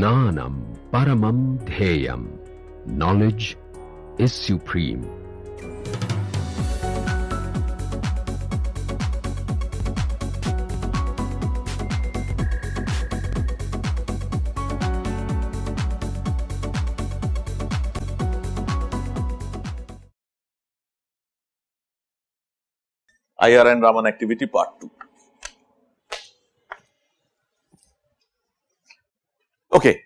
Jnanam Paramam Dheyam. Knowledge is supreme. IR and Raman activity part 2. Okay.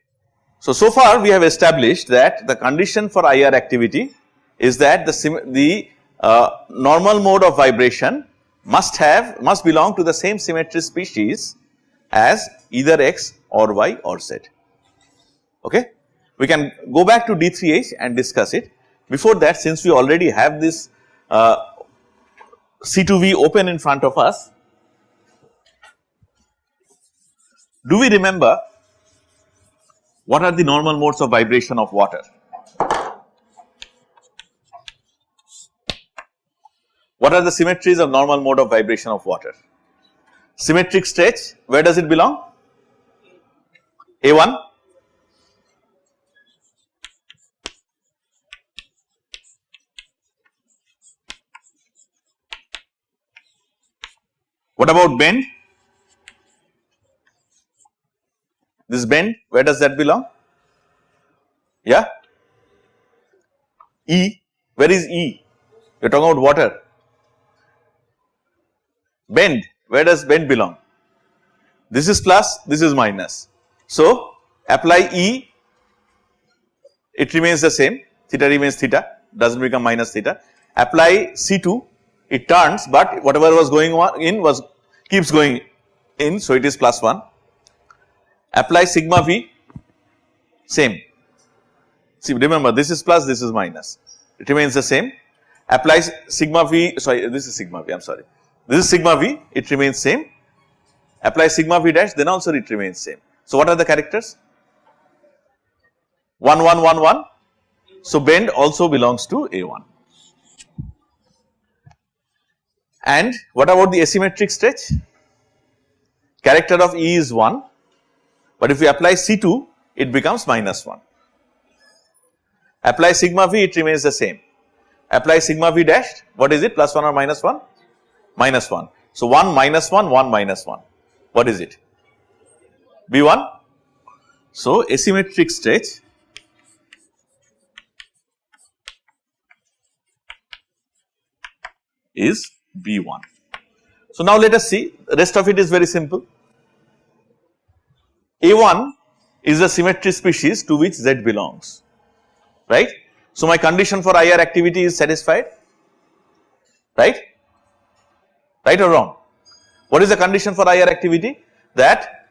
So far we have established that the condition for IR activity is that the normal mode of vibration must belong to the same symmetry species as either X or Y or Z. Okay. We can go back to D3H and discuss it. Before that, since we already have this C2V open in front of us, do we remember what are the normal modes of vibration of water? What are the symmetries of normal mode of vibration of water? Symmetric stretch, where does it belong? A1. What about bend? This bend, where does that belong? Yeah? E, where is E? You are talking about water. Bend, where does bend belong? This is plus, this is minus. So, apply E, it remains the same, theta remains theta, does not become minus theta. Apply C2, it turns, but whatever was going on in keeps going in, so it is plus 1. Apply sigma V, same. See, remember, this is plus, this is minus, it remains the same. Apply sigma V, sorry, this is sigma V, I am sorry. This is sigma V, it remains same. Apply sigma V dash, then also it remains same. So, what are the characters? 1, 1, 1, 1. So, bend also belongs to A1. And what about the asymmetric stretch? Character of E is 1, but if we apply C2, it becomes minus 1. Apply sigma V, it remains the same. Apply sigma V dash, what is it, plus 1 or minus 1? Minus 1. So, 1 minus 1, 1 minus 1. What is it? B1. So, asymmetric stretch is B1. So, now let us see, the rest of it is very simple. A1 is the symmetry species to which Z belongs, right. So, my condition for IR activity is satisfied, right, right or wrong. What is the condition for IR activity? That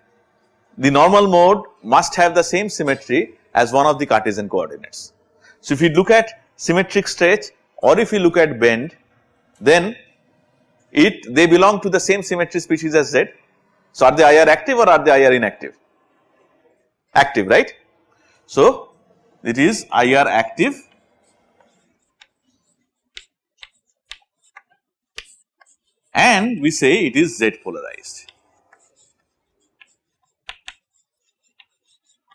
the normal mode must have the same symmetry as one of the Cartesian coordinates. So, if you look at symmetric stretch or if you look at bend, then they belong to the same symmetry species as Z. So, are they IR active or are they IR inactive? Active, right. So, it is IR active and we say it is Z polarized.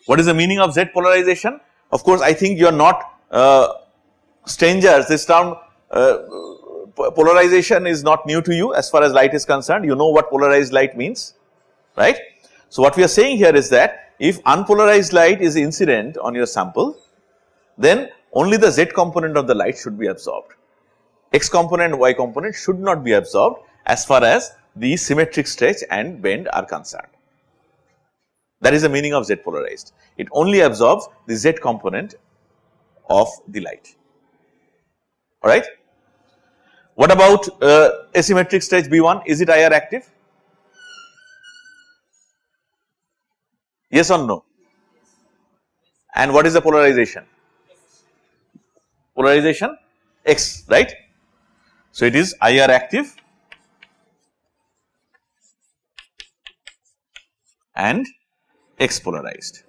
What is the meaning of Z polarization? Of course, I think you are not strangers. This term polarization is not new to you as far as light is concerned. You know what polarized light means, right. So, what we are saying here is that if unpolarized light is incident on your sample, then only the Z component of the light should be absorbed. X component, Y component should not be absorbed as far as the symmetric stretch and bend are concerned. That is the meaning of Z polarized. It only absorbs the Z component of the light, alright. What about asymmetric stretch B1, is it IR active? Yes or no? And what is the polarization? Polarization X, right. So, it is IR active and X polarized.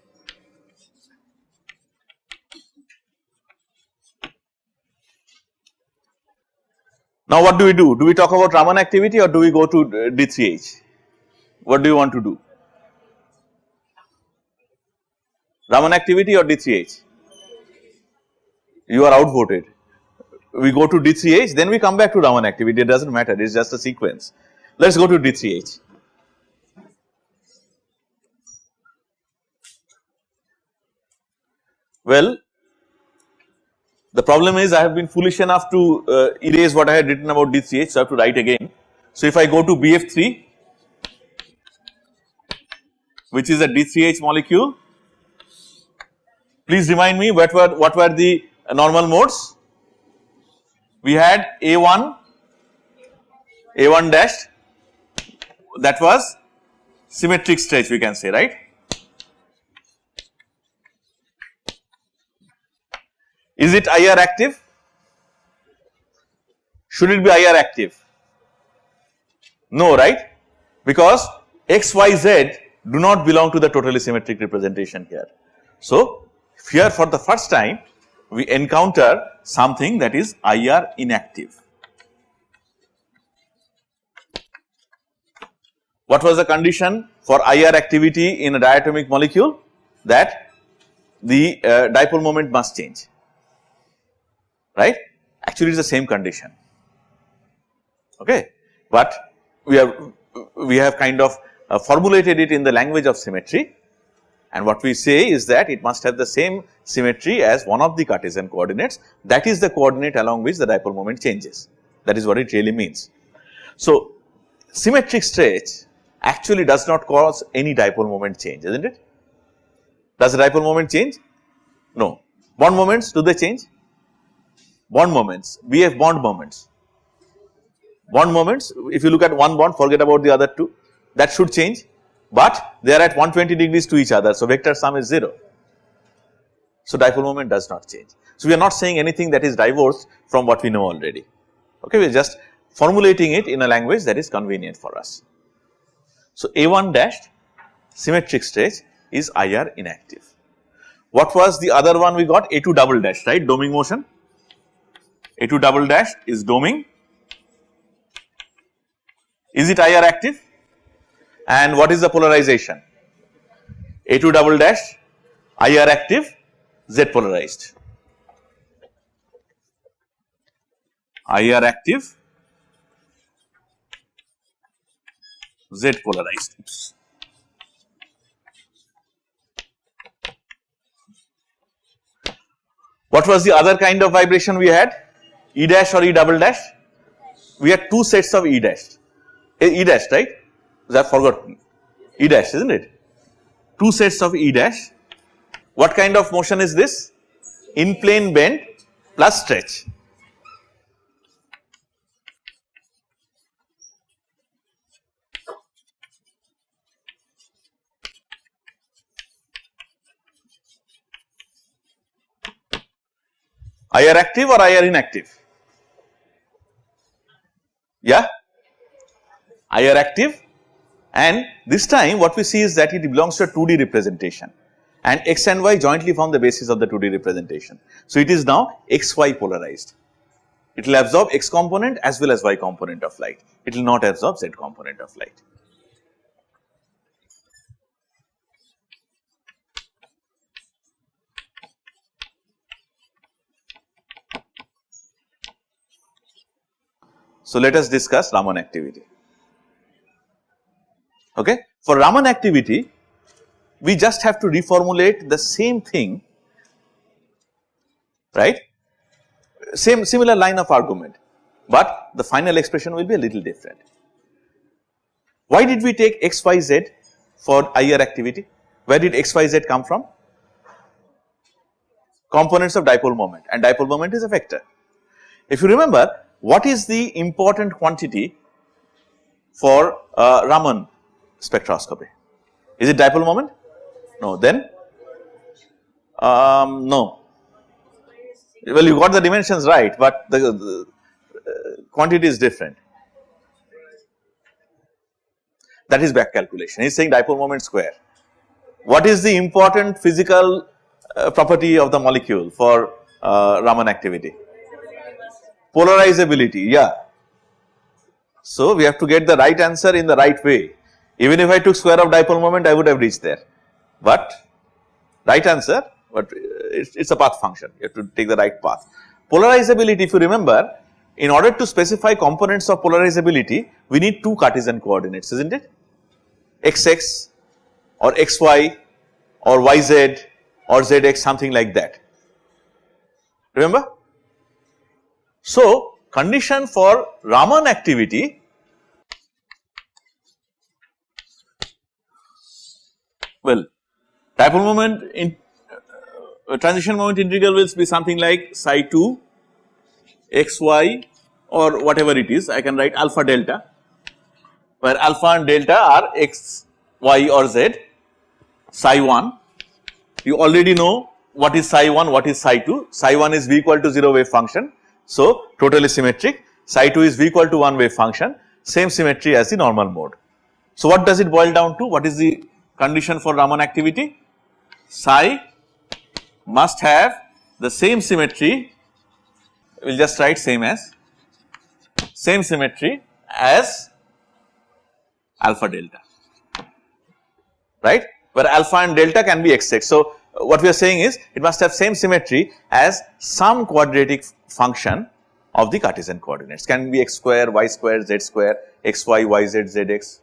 Now, what do we do? Do we talk about Raman activity or do we go to D3H? What do you want to do? Raman activity or D3H? You are outvoted. We go to D3H, then we come back to Raman activity. It doesn't matter, it is just a sequence. Let's go to D3H. Well, the problem is I have been foolish enough to erase what I had written about D3H, so I have to write again. So if I go to BF3, which is a D3H molecule, please remind me what were the normal modes? We had A1 dash, that was symmetric stretch, we can say, right? Is it IR active? Should it be IR active? No, right? Because X, Y, Z do not belong to the totally symmetric representation here. So, here for the first time we encounter something that is IR inactive. What was the condition for IR activity in a diatomic molecule? That the dipole moment must change, right? Actually, it is the same condition, okay, but we have kind of formulated it in the language of symmetry, and what we say is that it must have the same symmetry as one of the Cartesian coordinates, that is the coordinate along which the dipole moment changes. That is what it really means. So, symmetric stretch actually does not cause any dipole moment change, isn't it? Does the dipole moment change? No. Bond moments, do they change? Bond moments, BF bond moments. Bond moments, if you look at one bond, forget about the other two, that should change, but they are at 120 degrees to each other, so vector sum is 0. So, dipole moment does not change. So, we are not saying anything that is divorced from what we know already, okay, we are just formulating it in a language that is convenient for us. So, A1 dash symmetric stretch is IR inactive. What was the other one we got? A2 double dash, right, doming motion. A2 double dash is doming. Is it IR active? And what is the polarization? A2 double dash, IR active, Z polarized. IR active, Z polarized. Oops. What was the other kind of vibration we had? E dash or E double dash? We had two sets of E dash. E dash, right? I have forgotten. E dash, isn't it? Two sets of E dash. What kind of motion is this? In plane bend plus stretch. IR active or IR inactive? Yeah, IR active, and this time what we see is that it belongs to a 2D representation, and X and Y jointly form the basis of the 2D representation. So, it is now XY polarized. It will absorb X component as well as Y component of light. It will not absorb Z component of light. So, let us discuss Raman activity. Okay. For Raman activity, we just have to reformulate the same thing, right, similar line of argument, but the final expression will be a little different. Why did we take X, Y, Z for IR activity? Where did X, Y, Z come from? Components of dipole moment, and dipole moment is a vector. If you remember, what is the important quantity for Raman spectroscopy? Is it dipole moment? No. Then no. Well, you got the dimensions right, but the quantity is different. That is back calculation. He is saying dipole moment square. What is the important physical property of the molecule for Raman activity? Polarizability, yeah. So, we have to get the right answer in the right way. Even if I took square of dipole moment, I would have reached there, but right answer, but it's a path function, you have to take the right path. Polarizability, if you remember, in order to specify components of polarizability, we need two Cartesian coordinates, isn't it? Xx or xy or yz or zx, something like that. Remember? So, condition for Raman activity well, dipole moment in transition moment integral will be something like psi 2 xy or whatever it is, I can write alpha delta, where alpha and delta are x, y or z, psi 1. You already know what is psi 1, what is psi 2. Psi 1 is v equal to 0 wave function, so totally symmetric. Psi 2 is v equal to 1 wave function, same symmetry as the normal mode. So, what does it boil down to? What is the condition for Raman activity? Psi must have the same symmetry, we will just write same symmetry as alpha delta, right, where alpha and delta can be xx. So, what we are saying is it must have same symmetry as some quadratic function of the Cartesian coordinates, can be x square, y square, z square, xy, yz, zx.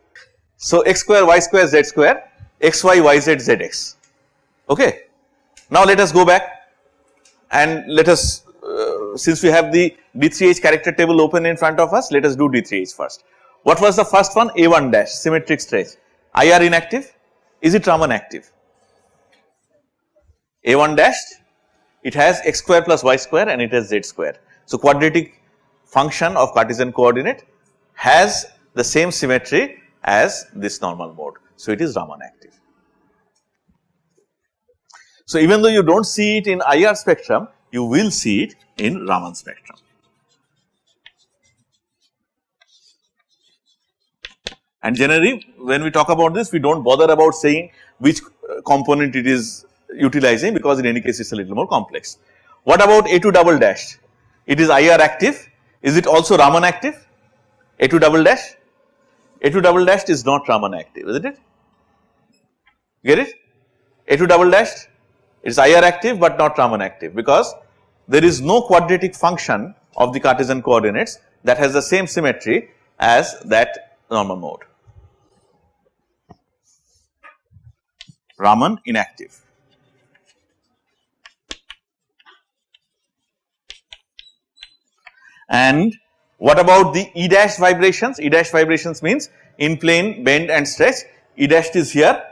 So, x square, y square, z square, xy, yz, zx. Okay. Now, let us go back and let us since we have the D3H character table open in front of us, let us do D3H first. What was the first one? A1 dash, symmetric stretch. IR inactive, is it Raman active? A1 dash, it has x square plus y square and it has z square. So, quadratic function of Cartesian coordinate has the same symmetry as this normal mode. So, it is Raman active. So, even though you do not see it in IR spectrum, you will see it in Raman spectrum. And generally, when we talk about this, we do not bother about saying which component it is utilizing, because in any case it is a little more complex. What about A2 double dash? It is IR active. Is it also Raman active? A2 double dash? A2 double dash is not Raman active, isn't it? Get it? A2 double dash, it is IR active but not Raman active, because there is no quadratic function of the Cartesian coordinates that has the same symmetry as that normal mode. Raman inactive. And what about the E dash vibrations? E dash vibrations means in plane, bend and stretch. E dash is here,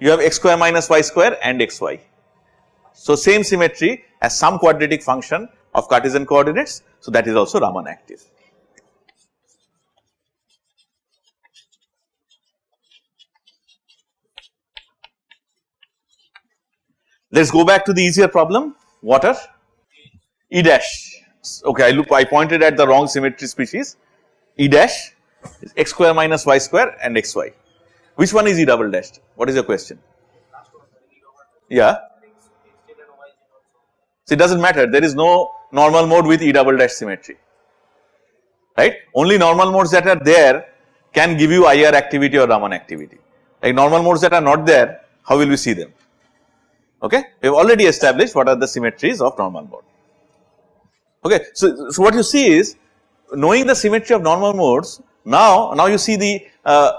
you have x square minus y square and xy. So, same symmetry as some quadratic function of Cartesian coordinates. So, that is also Raman active. Let us go back to the easier problem, water. E dash, okay, I pointed at the wrong symmetry species. E dash is x square minus y square and xy. Which one is E double dash? What is your question? Yeah. So, it does not matter, there is no normal mode with E double dash symmetry, right. Only normal modes that are there can give you IR activity or Raman activity. Like normal modes that are not there, how will we see them? Okay. We have already established what are the symmetries of normal mode. Okay. So, what you see is, knowing the symmetry of normal modes, now you see the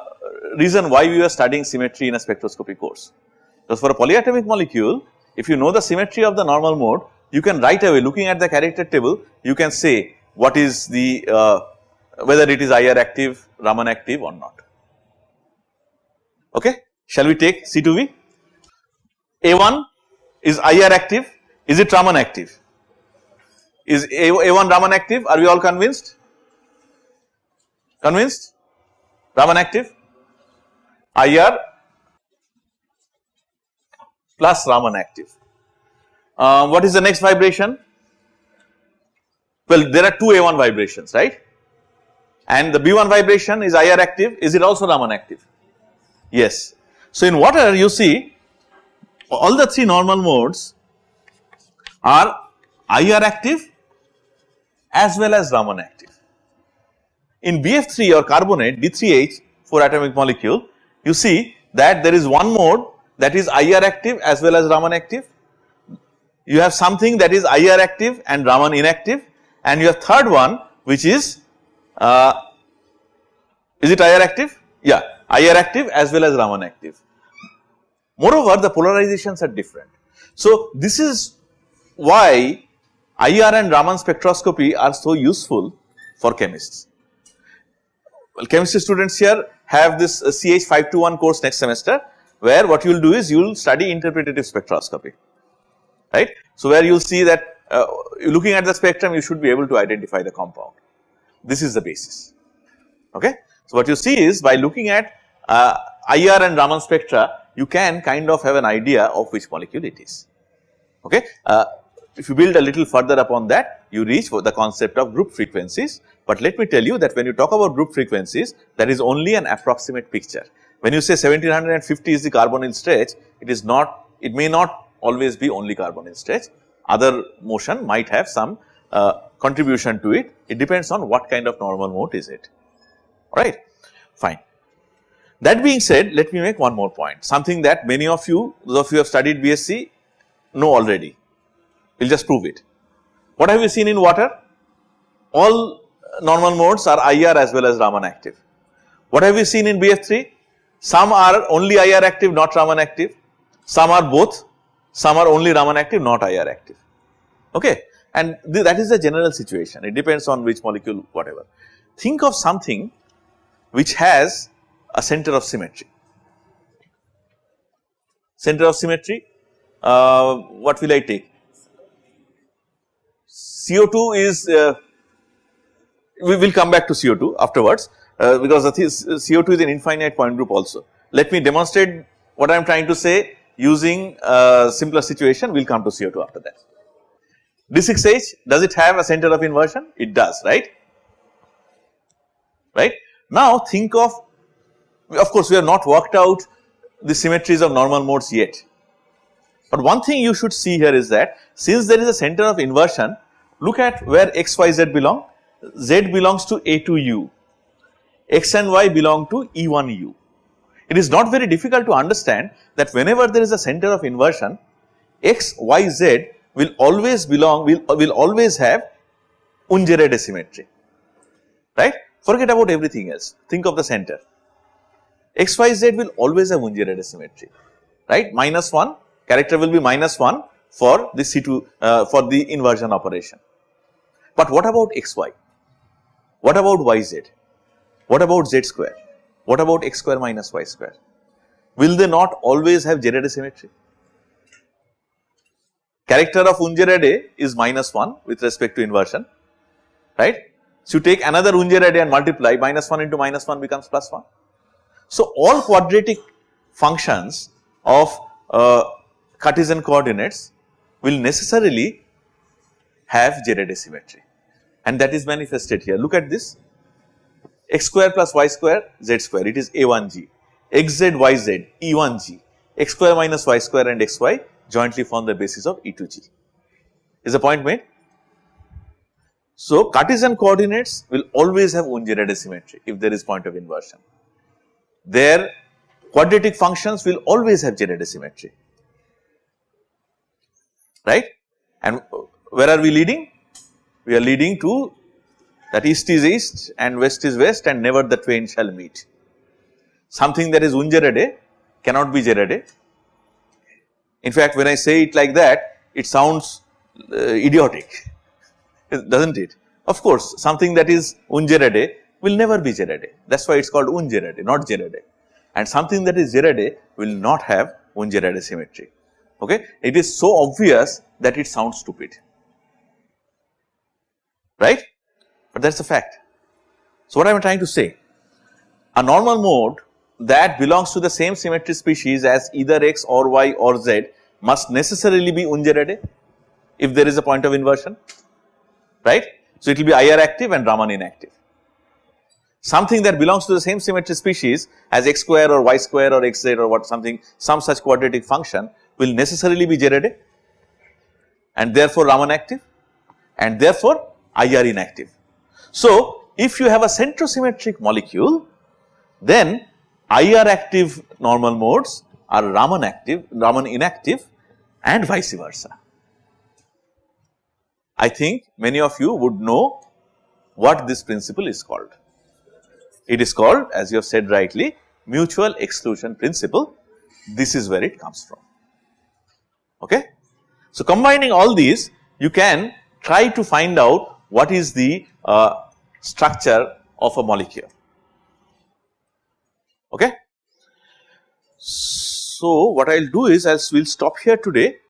reason why we are studying symmetry in a spectroscopy course. Because for a polyatomic molecule, if you know the symmetry of the normal mode, you can right away, looking at the character table, you can say what is the whether it is IR active, Raman active or not. Okay. Shall we take C2V? A1 is IR active, is it Raman active? Is A1 Raman active? Are we all convinced? Convinced? Raman active? IR plus Raman active. What is the next vibration? Well, there are two A1 vibrations, right? And the B1 vibration is IR active. Is it also Raman active? Yes. So, in water you see all the three normal modes are IR active as well as Raman active. In BF3 or carbonate D3H 4 atomic molecule, you see that there is one mode that is IR active as well as Raman active. You have something that is IR active and Raman inactive, and your third one which is it IR active? Yeah, IR active as well as Raman active. Moreover, the polarizations are different. So, this is why IR and Raman spectroscopy are so useful for chemists. Well, chemistry students here have this CH 521 course next semester, where what you will do is you will study interpretative spectroscopy, right. So, where you will see that looking at the spectrum you should be able to identify the compound. This is the basis, okay. So, what you see is by looking at IR and Raman spectra, you can kind of have an idea of which molecule it is, okay. If you build a little further upon that, you reach for the concept of group frequencies. But let me tell you that when you talk about group frequencies, that is only an approximate picture. When you say 1750 is the carbonyl stretch, it is not, it may not always be only carbonyl stretch. Other motion might have some contribution to it. It depends on what kind of normal mode is it, alright, fine. That being said, let me make one more point, something that many of you, those of you who have studied BSc know already. We will just prove it. What have you seen in water? All normal modes are IR as well as Raman active. What have you seen in BF3? Some are only IR active, not Raman active. Some are both. Some are only Raman active, not IR active. Okay. And that is the general situation. It depends on which molecule, whatever. Think of something which has a center of symmetry. Center of symmetry, what will I take? CO2 is, we will come back to CO2 afterwards, because CO2 is an infinite point group also. Let me demonstrate what I am trying to say using a simpler situation. We will come to CO2 after that. D6H, does it have a center of inversion? It does, right? Right. Now think of course, we have not worked out the symmetries of normal modes yet. But one thing you should see here is that since there is a center of inversion, look at where X, Y, Z belong. Z belongs to A2U, X and Y belong to E1U. It is not very difficult to understand that whenever there is a center of inversion, X, Y, Z will always belong, will always have Ungerede asymmetry, right. Forget about everything else, think of the center. X, Y, Z will always have Ungerede asymmetry, right. -1, character will be -1 for the C2, for the inversion operation. But what about XY? What about YZ? What about Z square? What about X square minus Y square? Will they not always have Gerede symmetry? Character of Ungerede is -1 with respect to inversion, right. So, you take another Ungerede and multiply, -1 into -1 becomes +1. So, all quadratic functions of Cartesian coordinates will necessarily have Gerede symmetry, and that is manifested here. Look at this, x square plus y square z square, it is A1g, xz yz E1g, x square minus y square and xy jointly form the basis of E2g. Is the point made? So, Cartesian coordinates will always have Ungerede symmetry if there is point of inversion. Their quadratic functions will always have Gerede symmetry, right. And where are we leading? We are leading to that east is east and west is west and never the twain shall meet. Something that is Ungerede cannot be Gerede. In fact, when I say it like that, it sounds idiotic, doesn't it? Of course, something that is Ungerede will never be Gerede. That is why it is called Ungerede, not Gerede. And something that is Gerede will not have Ungerede symmetry. Okay? It is so obvious that it sounds stupid, right? But that is a fact. So, what I am trying to say, a normal mode that belongs to the same symmetry species as either X or Y or Z must necessarily be Ungerede if there is a point of inversion, right. So, it will be IR active and Raman inactive. Something that belongs to the same symmetry species as X square or Y square or XZ or what something, some such quadratic function will necessarily be Gerede and therefore Raman active and therefore IR inactive. So, if you have a centrosymmetric molecule, then IR active normal modes are Raman active, Raman inactive, and vice versa. I think many of you would know what this principle is called. It is called, as you have said rightly, mutual exclusion principle. This is where it comes from. Okay. So, combining all these, you can try to find out what is the structure of a molecule. Okay. So, what I will do is, as we will stop here today.